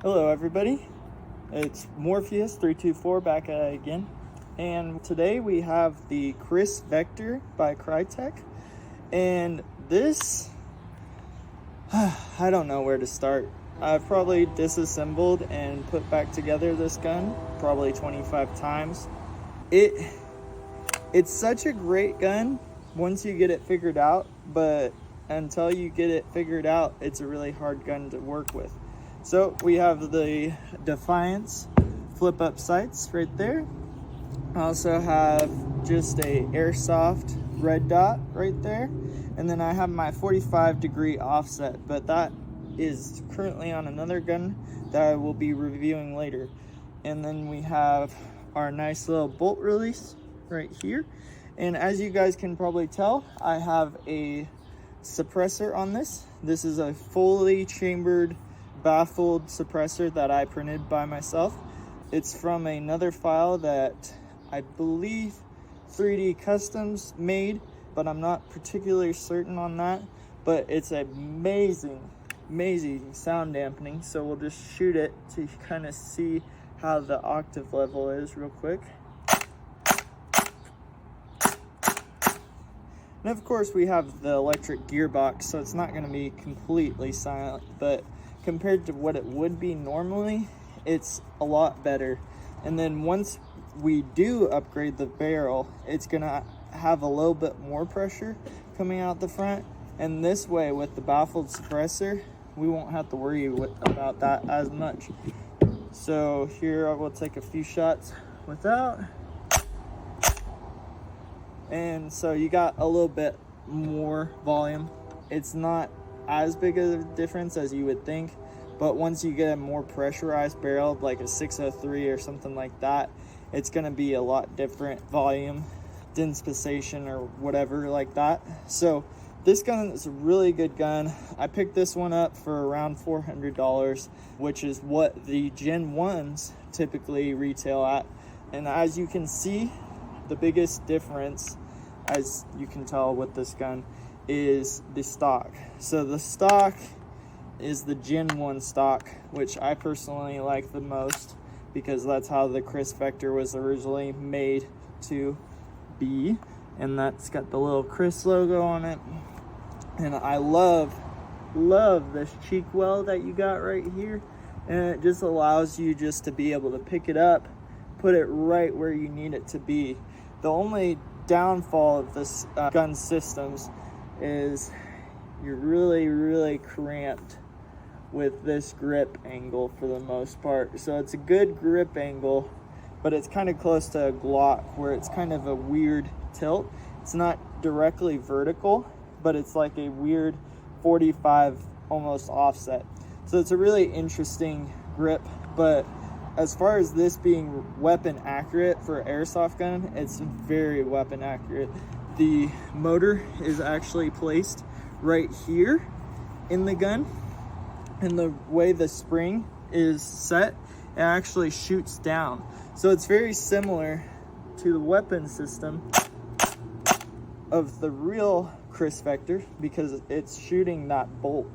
Hello everybody, it's Morpheus324 back at it again, and today we have the Kriss Vector by Krytac, and this, I don't know where to start. I've probably disassembled and put back together this gun probably 25 times. It's such a great gun once you get it figured out, but until you get it figured out, it's a really hard gun to work with. So we have the Defiance flip up sights right there. I also have just a Airsoft red dot right there. And then I have my 45-degree offset, but that is currently on another gun that I will be reviewing later. And then we have our nice little bolt release right here. And as you guys can probably tell, I have a suppressor on this. This is a fully chambered baffled suppressor that I printed by myself. It's from another file that I believe 3D Customs made, but I'm not particularly certain on that. But it's amazing sound dampening. So we'll just shoot it to kind of see how the octave level is real quick. And of course we have the electric gearbox, so it's not going to be completely silent, but compared to what it would be normally, it's a lot better. And then once we do upgrade the barrel, it's gonna have a little bit more pressure coming out the front, and this way with the baffled suppressor we won't have to worry about that as much. So here I will take a few shots without, and so you got a little bit more volume. It's not as big of a difference as you would think, but once you get a more pressurized barrel like a 603 or something like that, it's going to be a lot different volume dispensation or whatever like that. So this gun is a really good gun. I picked this one up for around $400, which is what the Gen 1s typically retail at. And as you can see, the biggest difference, as you can tell with this gun, is the stock. So the stock is the Gen 1 stock, which I personally like the most because that's how the Kriss Vector was originally made to be. And that's got the little Kriss logo on it. And I love this cheek well that you got right here. And it just allows you just to be able to pick it up, put it right where you need it to be. The only downfall of this gun systems is you're really cramped with this grip angle for the most part. So it's a good grip angle, but it's kind of close to a Glock where it's kind of a weird tilt. It's not directly vertical, but it's like a weird 45 almost offset. So it's a really interesting grip, but as far as this being weapon accurate for an airsoft gun, it's very weapon accurate. The motor is actually placed right here in the gun, and the way the spring is set, it actually shoots down. So it's very similar to the weapon system of the real Kriss Vector because it's shooting that bolt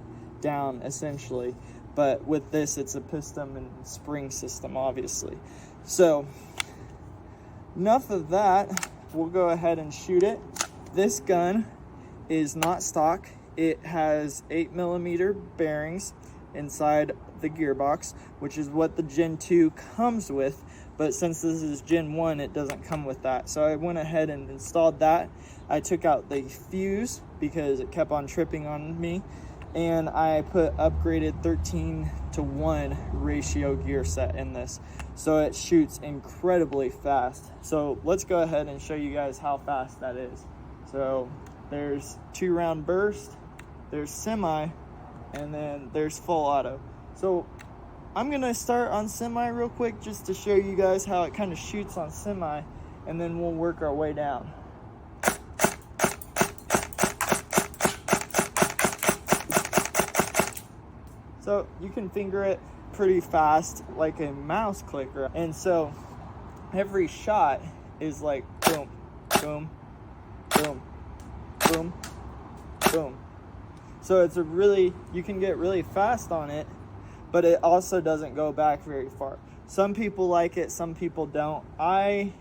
down essentially. But with this, it's a piston and spring system, obviously. So enough of that. We'll go ahead and shoot it. This gun is not stock. It has 8mm bearings inside the gearbox, which is what the Gen 2 comes with. But since this is Gen 1, it doesn't come with that. So I went ahead and installed that. I took out the fuse because it kept on tripping on me. And I put upgraded 13:1 ratio gear set in this. So it shoots incredibly fast. So let's go ahead and show you guys how fast that is. So there's 2-round burst, there's semi, and then there's full auto. So I'm gonna start on semi real quick just to show you guys how it kind of shoots on semi, and then we'll work our way down. So you can finger it pretty fast like a mouse clicker. And so every shot is like boom, boom, boom, boom, boom. So it's a really, you can get really fast on it, but it also doesn't go back very far. Some people like it, some people don't. I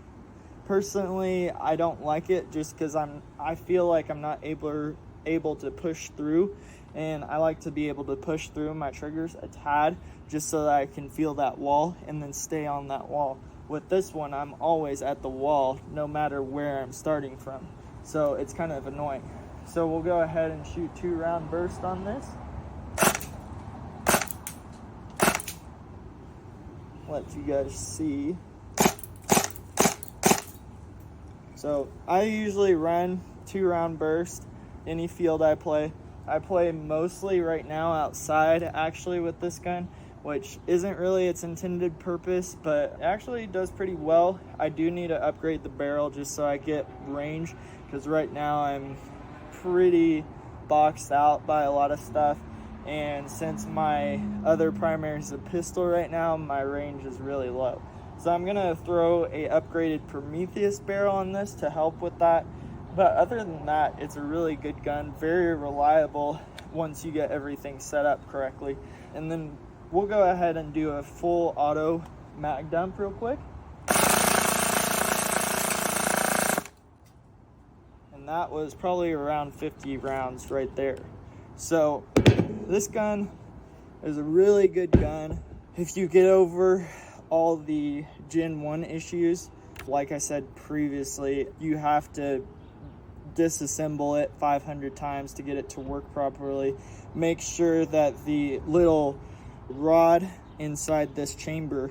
personally, I don't like it just because I feel like I'm not able to push through, and I like to be able to push through my triggers a tad just so that I can feel that wall and then stay on that wall. With this one, I'm always at the wall no matter where I'm starting from, so it's kind of annoying. So we'll go ahead and shoot 2-round burst on this. Let you guys see. So I usually run 2-round burst any field I play. I play mostly right now outside actually with this gun, which isn't really its intended purpose, but it actually does pretty well. I do need to upgrade the barrel just so I get range, because right now I'm pretty boxed out by a lot of stuff, and since my other primary is a pistol right now, my range is really low. So I'm gonna throw a upgraded Prometheus barrel on this to help with that. But other than that, it's a really good gun, very reliable once you get everything set up correctly. And then we'll go ahead and do a full auto mag dump real quick. And that was probably around 50 rounds right there. So this gun is a really good gun. If you get over all the Gen 1 issues, like I said previously, you have to disassemble it 500 times to get it to work properly. Make sure that the little rod inside this chamber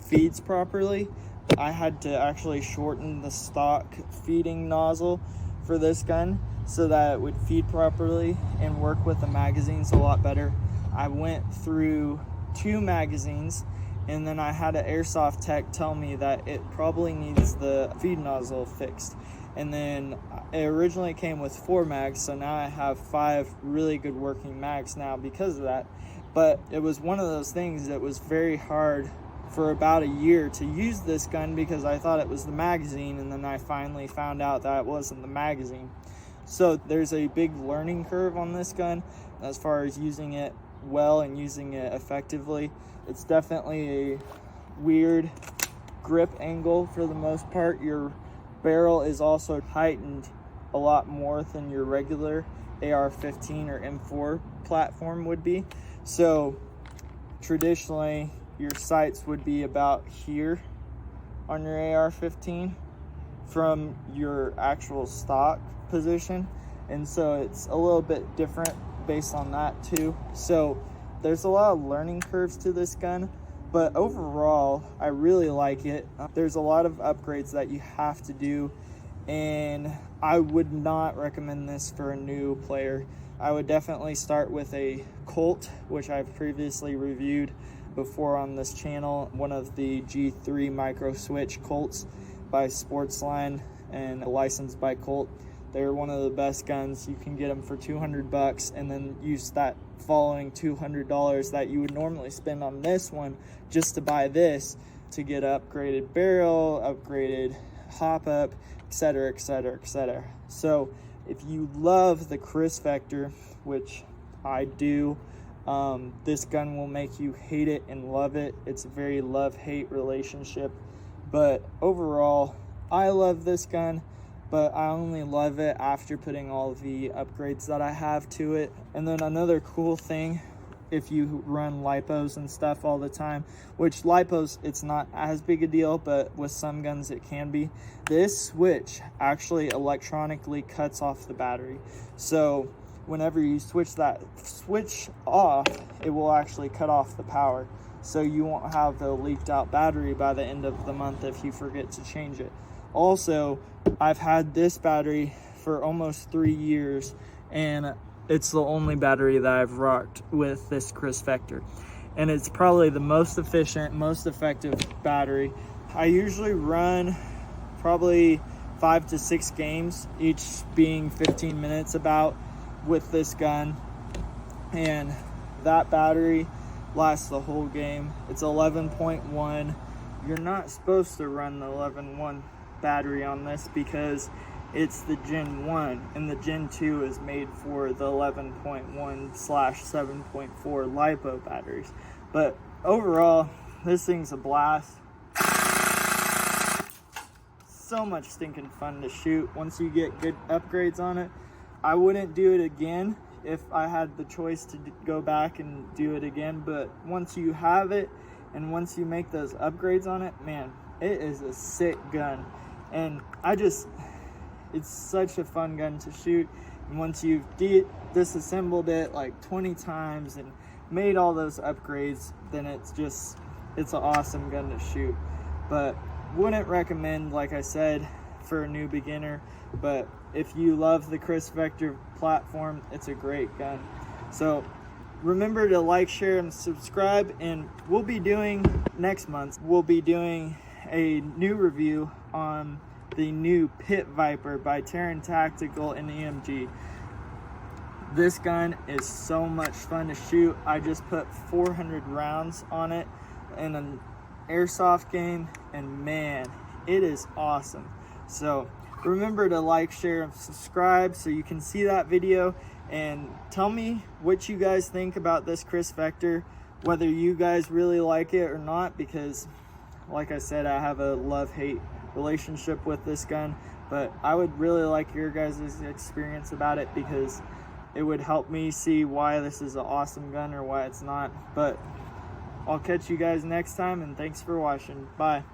feeds properly. I had to actually shorten the stock feeding nozzle for this gun so that it would feed properly and work with the magazines a lot better. I went through 2 magazines, and then I had an Airsoft tech tell me that it probably needs the feed nozzle fixed. And then it originally came with 4 mags, so now I have 5 really good working mags now because of that. But it was one of those things that was very hard for about a year to use this gun because I thought it was the magazine, and then I finally found out that it wasn't the magazine. So there's a big learning curve on this gun as far as using it well and using it effectively. It's definitely a weird grip angle for the most part. Your barrel is also heightened a lot more than your regular AR-15 or M4 platform would be. So traditionally your sights would be about here on your AR-15 from your actual stock position, and so it's a little bit different based on that too. So there's a lot of learning curves to this gun, but overall I really like it. There's a lot of upgrades that you have to do, and I would not recommend this for a new player. I would definitely start with a Colt, which I've previously reviewed before on this channel, one of the G3 micro switch Colts by Sportsline and licensed by Colt. They're one of the best guns. You can get them for $200 and then use that following $200 that you would normally spend on this one just to buy this to get upgraded barrel, upgraded hop up, etc, etc, etc. So if you love the Kriss Vector, which I do, this gun will make you hate it and love it. It's a very love-hate relationship, but overall I love this gun, but I only love it after putting all the upgrades that I have to it. And then another cool thing, if you run lipos and stuff all the time, which lipos, it's not as big a deal, but with some guns it can be. This switch actually electronically cuts off the battery. So whenever you switch that switch off, it will actually cut off the power. So you won't have the leaked out battery by the end of the month if you forget to change it. Also, I've had this battery for almost 3 years, and it's the only battery that I've rocked with this Kriss Vector. And it's probably the most efficient, most effective battery. I usually run probably 5 to 6 games, each being 15 minutes about, with this gun. And that battery lasts the whole game. It's 11.1. You're not supposed to run the 11.1 battery on this because it's the Gen 1, and the Gen 2 is made for the 11.1/7.4 LiPo batteries. But overall, this thing's a blast. So much stinking fun to shoot once you get good upgrades on it. I wouldn't do it again if I had the choice to go back and do it again, but once you have it and once you make those upgrades on it, man, it is a sick gun. And it's such a fun gun to shoot. And once you've disassembled it like 20 times and made all those upgrades, then it's an awesome gun to shoot. But wouldn't recommend, like I said, for a new beginner, but if you love the Kriss Vector platform, it's a great gun. So remember to like, share, and subscribe, and next month we'll be doing a new review on the new Pit Viper by Terran Tactical and EMG. This gun is so much fun to shoot. I just put 400 rounds on it in an Airsoft game, and man, it is awesome. So remember to like, share, and subscribe so you can see that video, and tell me what you guys think about this Kriss Vector, whether you guys really like it or not, because like I said, I have a love-hate relationship with this gun, but I would really like your guys' experience about it, because it would help me see why this is an awesome gun or why it's not. But I'll catch you guys next time, and thanks for watching. Bye.